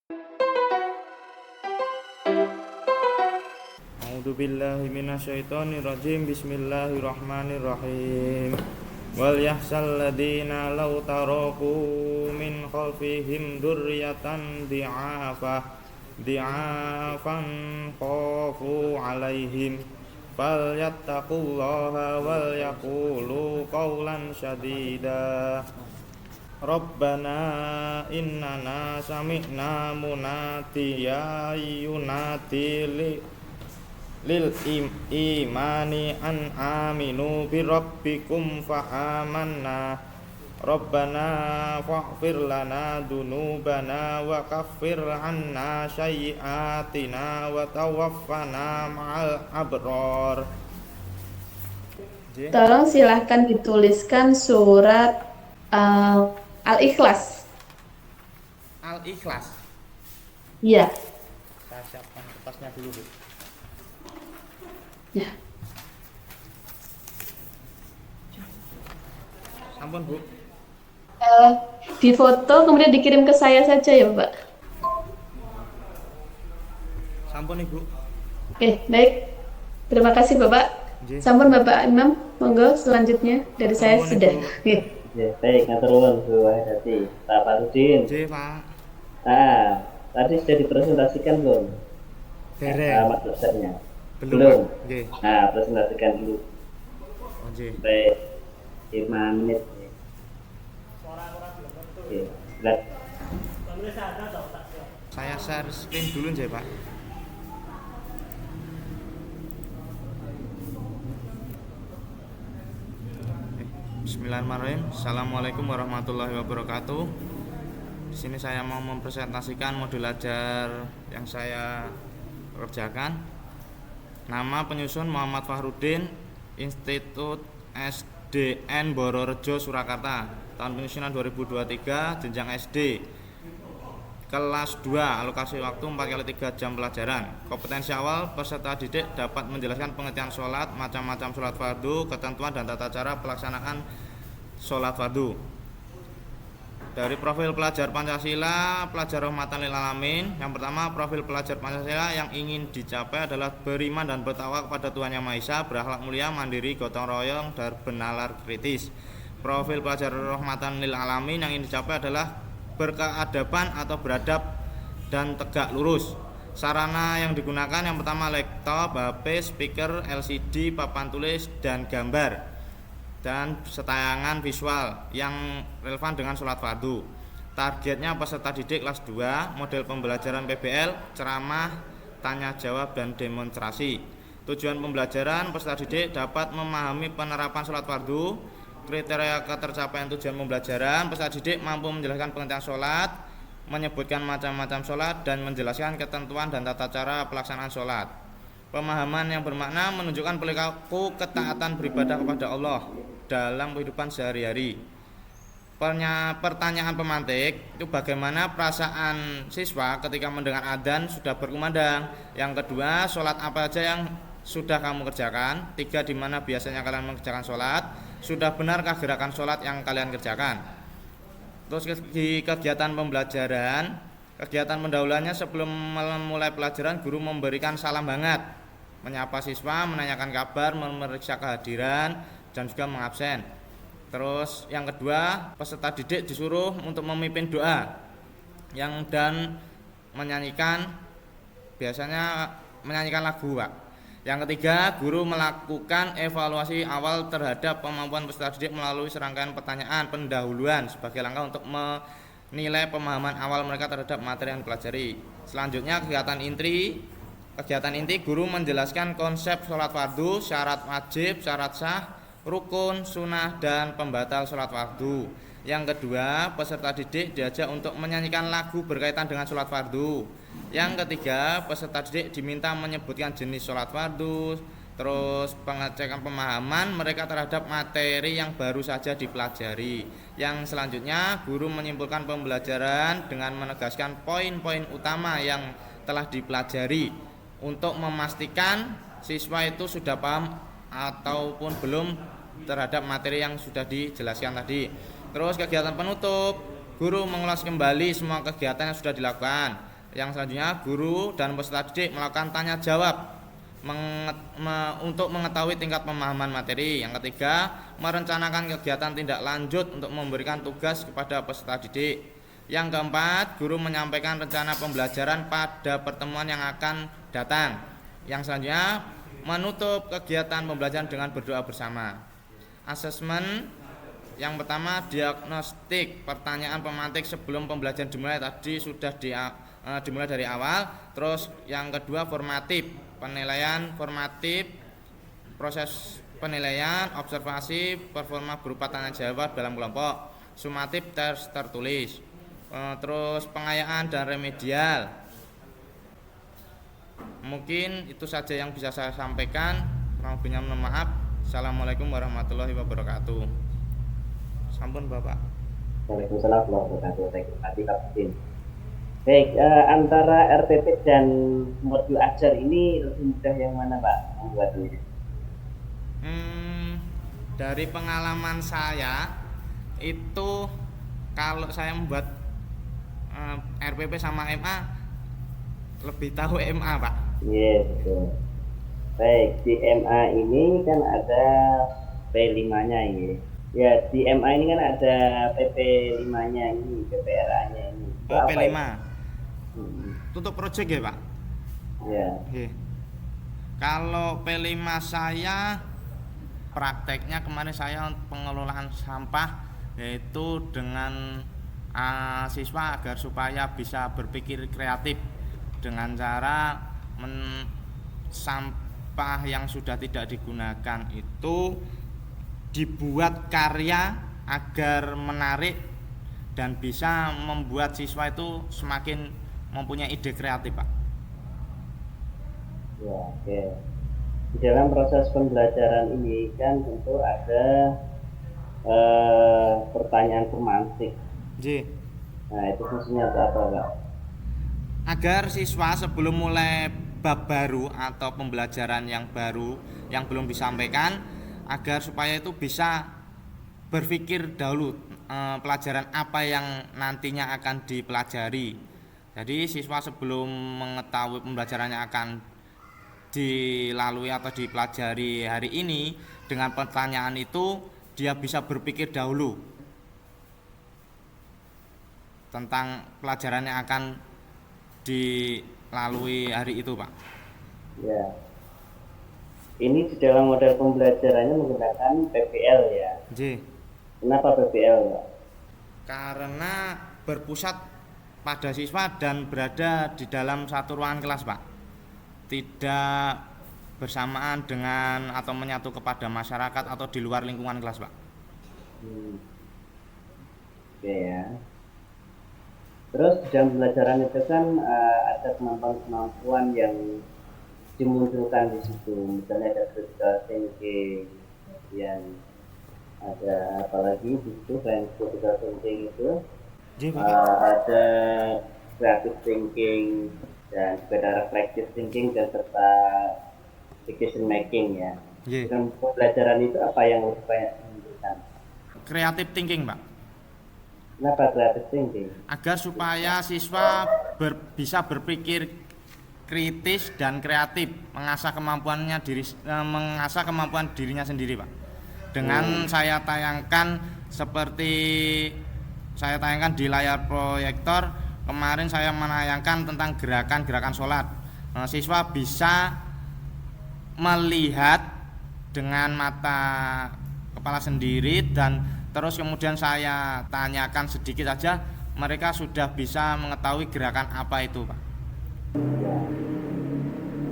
A'udzubillahi minasyaitonirrajim. Bismillahirrahmanirrahim. Wal yahsal ladina law taraku min khalfihim dzurriyyatan di'afan khafu 'alaihim falyattaqullaha wal yaqulu qawlan sadida. Rabbana innana sami'na munadiya yunadi lil imani an aminu bi rabbikum fa amanna. Rabbana faghfir lana dzunubana wa kaffir 'anna sayyi'atina wa tawaffana ma'al abrar. Tolong silahkan dituliskan surat Al-Ikhlas. Al-Ikhlas. Iya. Saya siapkan kertasnya dulu, Bu. Ya. Sampun, Bu. Di foto kemudian dikirim ke saya saja ya, Pak. Sampun, Ibu. Oke, baik. Terima kasih, Bapak. Nggih. Sampun, Bapak Imam. Monggo selanjutnya dari saya Sampun, sudah. Ibu. Oke. Baik, ngatur nuwun Bu Wahidati. Pak Farudin. Nggih, Pak. Tadi sudah dipresentasikan belum? Dereng. Alamat websitenya. Belum, Pak. Nggih. Nah, presentasikan dulu. Oh, nggih. Baik, 5 menit. Oke, silakan. Saya share screen dulu nggih, Pak. Bismillahirrahmanirrahim. Assalamualaikum warahmatullahi wabarakatuh. Di sini saya mau mempresentasikan modul ajar yang saya kerjakan. Nama penyusun Muhammad Fahrudin, Institut SDN Bororejo Surakarta. Tahun penyusunan 2023, jenjang SD. Kelas 2, alokasi waktu 4x3 jam pelajaran. Kompetensi awal, peserta didik dapat menjelaskan pengertian sholat, macam-macam sholat fardu, ketentuan dan tata cara pelaksanaan sholat fardu. Dari profil pelajar Pancasila, pelajar rahmatan lil alamin. Yang pertama, profil pelajar Pancasila yang ingin dicapai adalah beriman dan bertakwa kepada Tuhan Yang Maha Esa, berakhlak mulia, mandiri, gotong royong, dan bernalar kritis. Profil pelajar rahmatan lil alamin yang ingin dicapai adalah berkeadaban atau beradab dan tegak lurus. Sarana yang digunakan yang pertama laptop, HP, speaker, LCD, papan tulis, dan gambar, dan setayangan visual yang relevan dengan sholat fardu. Targetnya peserta didik kelas 2, model pembelajaran PBL, ceramah, tanya jawab, dan demonstrasi. Tujuan pembelajaran, peserta didik dapat memahami penerapan sholat fardu. Kriteria ketercapaian tujuan pembelajaran, peserta didik mampu menjelaskan pengertian sholat, menyebutkan macam-macam sholat, dan menjelaskan ketentuan dan tata cara pelaksanaan sholat. Pemahaman yang bermakna menunjukkan perilaku ketaatan beribadah kepada Allah dalam kehidupan sehari-hari. Pertanyaan pemantik itu bagaimana perasaan siswa ketika mendengar adzan sudah berkumandang. Yang kedua, sholat apa saja yang sudah kamu kerjakan. 3, di mana biasanya kalian mengerjakan sholat. Sudah benarkah gerakan sholat yang kalian kerjakan. Terus di kegiatan pembelajaran, kegiatan pendahuluannya sebelum memulai pelajaran, guru memberikan salam hangat, menyapa siswa, menanyakan kabar, memeriksa kehadiran, dan juga mengabsen. Terus yang kedua, peserta didik disuruh untuk memimpin doa dan menyanyikan, biasanya menyanyikan lagu, Pak. Yang ketiga, guru melakukan evaluasi awal terhadap kemampuan peserta didik melalui serangkaian pertanyaan pendahuluan sebagai langkah untuk menilai pemahaman awal mereka terhadap materi yang dipelajari. Selanjutnya, kegiatan inti guru menjelaskan konsep sholat fardu, syarat wajib, syarat sah, rukun, sunnah, dan pembatal sholat fardu. Yang kedua, peserta didik diajak untuk menyanyikan lagu berkaitan dengan sholat fardu. Yang ketiga, peserta didik diminta menyebutkan jenis sholat fardu, terus pengecekan pemahaman mereka terhadap materi yang baru saja dipelajari. Yang selanjutnya, guru menyimpulkan pembelajaran dengan menegaskan poin-poin utama yang telah dipelajari untuk memastikan siswa itu sudah paham ataupun belum terhadap materi yang sudah dijelaskan tadi. Terus kegiatan penutup, guru mengulas kembali semua kegiatan yang sudah dilakukan. Yang selanjutnya, guru dan peserta didik melakukan tanya jawab untuk mengetahui tingkat pemahaman materi. Yang ketiga, merencanakan kegiatan tindak lanjut untuk memberikan tugas kepada peserta didik. Yang keempat, guru menyampaikan rencana pembelajaran pada pertemuan yang akan datang. Yang selanjutnya, menutup kegiatan pembelajaran dengan berdoa bersama. Asesmen yang pertama, diagnostik pertanyaan pemantik sebelum pembelajaran dimulai, tadi sudah dimulai dari awal. Terus yang kedua, formatif, penilaian formatif, proses penilaian, observasi, performa berupa tanya jawab dalam kelompok. Sumatif, tes tertulis. Terus pengayaan dan remedial. Mungkin itu saja yang bisa saya sampaikan. Kurang lebihnya mohon maaf. Assalamualaikum warahmatullahi wabarakatuh. Sampun Bapak. Waalaikumsalam warahmatullahi wabarakatuh. Baik, antara RTP dan modul ajar ini lebih mudah yang mana Pak membuatnya? Dari pengalaman saya itu kalau saya membuat RPP sama MA lebih tahu MA Pak. Iya betul. Baik, di MA ini kan ada P5-nya ini. Ya, di MA ini kan ada PP5-nya ini, PPRA-nya ini. Oh, P5. Tutup project ya Pak? Ya. Oke. Kalau P5 saya prakteknya kemarin saya pengelolaan sampah, yaitu dengan siswa agar supaya bisa berpikir kreatif dengan cara sampah yang sudah tidak digunakan itu dibuat karya agar menarik dan bisa membuat siswa itu semakin mempunyai ide kreatif Pak. Ya, oke. Di dalam proses pembelajaran ini kan tentu ada pertanyaan pemantik. J. Nah, itu fungsinya apa Pak? Agar siswa sebelum mulai bab baru atau pembelajaran yang baru yang belum disampaikan, agar supaya itu bisa berpikir dahulu pelajaran apa yang nantinya akan dipelajari. Jadi siswa sebelum mengetahui pembelajarannya akan dilalui atau dipelajari hari ini, dengan pertanyaan itu dia bisa berpikir dahulu tentang pelajaran yang akan dilalui hari itu Pak. Ya. Ini di dalam model pembelajarannya menggunakan PPL ya. J. Kenapa PPL Pak? Karena berpusat pada siswa dan berada di dalam satu ruangan kelas Pak. Tidak bersamaan dengan atau menyatu kepada masyarakat atau di luar lingkungan kelas Pak. Oke ya. Terus di dalam pembelajaran itu kan ada kemampuan-kemampuan yang dimunculkan di situ. Misalnya ada critical thinking, kemudian ada apalagi di situ selain critical thinking itu ada creative thinking dan juga ada reflective thinking dan serta decision making ya. Dengan pembelajaran itu apa yang lebih banyak dimunculkan? Creative thinking Pak. Kenapa creative thinking? Agar supaya siswa bisa berpikir kritis dan kreatif, mengasah kemampuan dirinya sendiri Pak. Dengan saya tayangkan seperti saya tayangkan di layar proyektor kemarin, saya menayangkan tentang gerakan-gerakan sholat. Siswa bisa melihat dengan mata kepala sendiri dan terus kemudian saya tanyakan sedikit saja, mereka sudah bisa mengetahui gerakan apa itu Pak. Ya.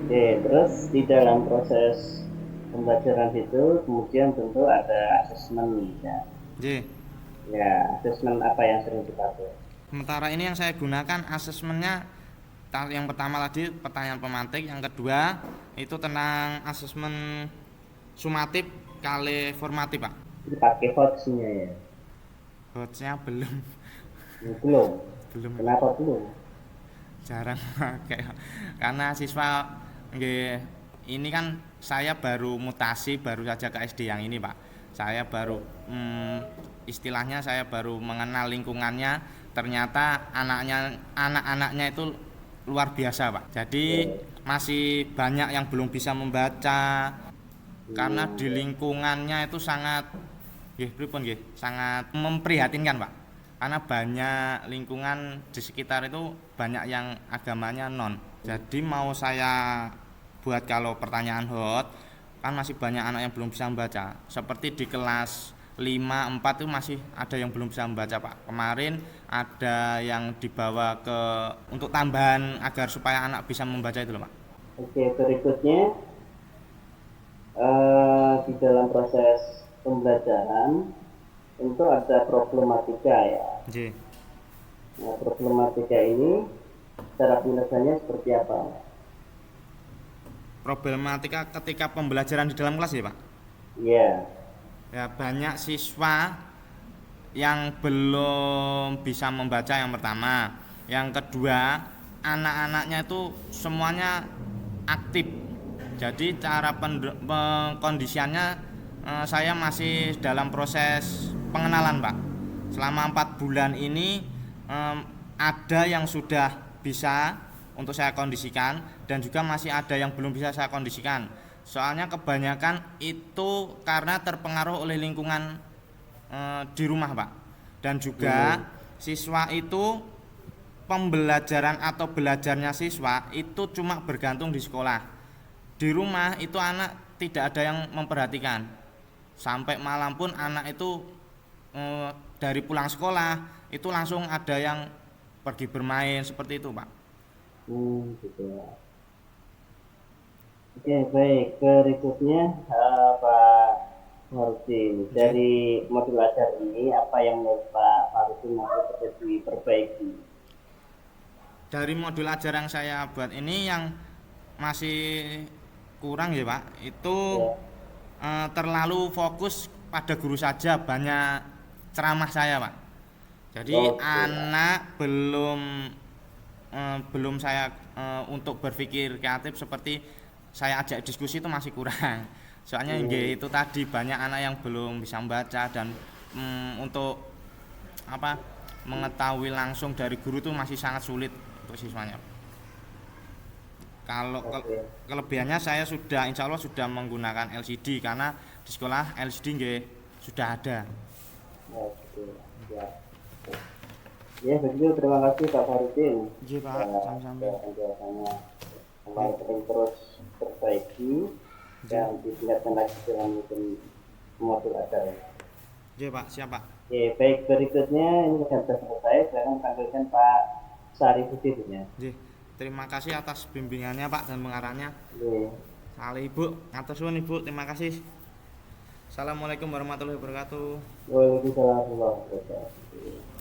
Oke, terus di dalam proses pembelajaran itu kemudian tentu ada asesmen ya. Ya, asesmen apa yang sering dipakai? Sementara ini yang saya gunakan asesmennya, yang pertama tadi pertanyaan pemantik, yang kedua itu tentang asesmen sumatif kali formatif Pak. Dipakai HOTS-nya ya? HOTS-nya belum. Belum. Kenapa belum? Jarang pakai. Karena siswa ini kan saya baru mutasi, baru saja ke SD yang ini Pak. Saya baru istilahnya saya baru mengenal lingkungannya. Ternyata anak-anaknya itu luar biasa Pak. Jadi masih banyak yang belum bisa membaca karena di lingkungannya itu sangat sangat memprihatinkan Pak. Karena banyak lingkungan di sekitar itu banyak yang agamanya non. Jadi mau saya buat kalau pertanyaan hot, kan masih banyak anak yang belum bisa membaca. Seperti di kelas 5, 4 itu masih ada yang belum bisa membaca Pak. Kemarin ada yang dibawa ke untuk tambahan agar supaya anak bisa membaca itu loh Pak. Oke, berikutnya di dalam proses pembelajaran tentu ada problematika ya. J. Nah, problematika ini cara penyelesaiannya seperti apa? Problematika ketika pembelajaran di dalam kelas ya Pak. Iya. Ya banyak siswa yang belum bisa membaca yang pertama. Yang kedua, anak-anaknya itu semuanya aktif. Jadi cara pengkondisiannya saya masih dalam proses pengenalan Pak. Selama 4 bulan ini ada yang sudah bisa untuk saya kondisikan dan juga masih ada yang belum bisa saya kondisikan. Soalnya kebanyakan itu karena terpengaruh oleh lingkungan di rumah Pak. Dan juga siswa itu pembelajaran atau belajarnya siswa itu cuma bergantung di sekolah. Di rumah itu anak tidak ada yang memperhatikan. Sampai malam pun anak itu dari pulang sekolah itu langsung ada yang pergi bermain seperti itu Pak. Gitu ya. Oke, baik. Berikutnya Pak Marudin, dari modul ajar ini apa yang menurut Pak Marudin harus diperbaiki? Dari modul ajar yang saya buat ini yang masih kurang ya Pak, itu terlalu fokus pada guru saja, banyak ceramah saya Pak. Jadi anak belum saya untuk berpikir kreatif seperti saya ajak diskusi itu masih kurang. Soalnya itu tadi banyak anak yang belum bisa membaca dan untuk mengetahui langsung dari guru itu masih sangat sulit untuk siswanya. Kalau kelebihannya saya sudah insya Allah sudah menggunakan LCD karena di sekolah LCD sudah ada. Ya, begitu. Terima kasih Pak Marudin. Iya Pak, sama-sama. Penjelasannya kemarin terus perbaiki dan ditingkatkan lagi dalam modul ajar. Iya Pak, siap Pak. Oke, baik, berikutnya ini sudah selesai. Sekarang panggilkan Pak Sarifudin ya. Terima kasih atas bimbingannya Pak dan pengarahannya. Salam Ibu, atas suwun Ibu, terima kasih. Assalamualaikum warahmatullahi wabarakatuh. Waalaikumsalam warahmatullahi wabarakatuh.